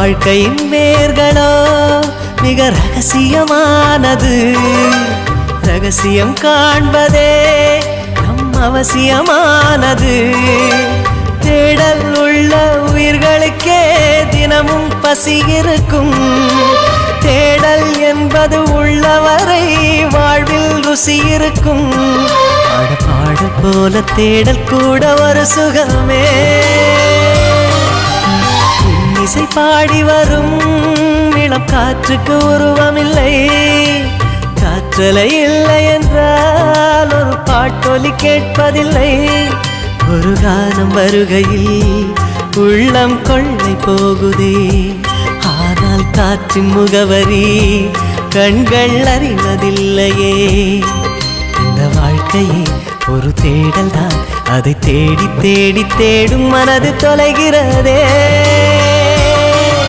வாழ்க்கையின் வேர்களோ மிக ரகசியமானது. ரகசியம் காண்பதே நம் அவசியமானது. தேடல் உள்ள உயிர்களுக்கே தினமும் பசி இருக்கும். தேடல் என்பது உள்ளவரை வாழ்வில் ருசி இருக்கும். பாடல் போல தேடல் கூட ஒரு சுகமே. இசை பாடி வரும் இளம் காற்றுக்கு உருவமில்லை. காற்றலை இல்லை என்றால் ஒரு பாட்டொலி கேட்பதில்லை. ஒரு கானம் வருகையில் உள்ளம் கொள்ளை போகுதே. ஆனால் காற்றின் முகவரி கண்கள் அறிவதில்லையே. இந்த வாழ்க்கையே ஒரு தேடல் தான். அதை தேடி தேடி தேடும் மனது தொலைகிறதே.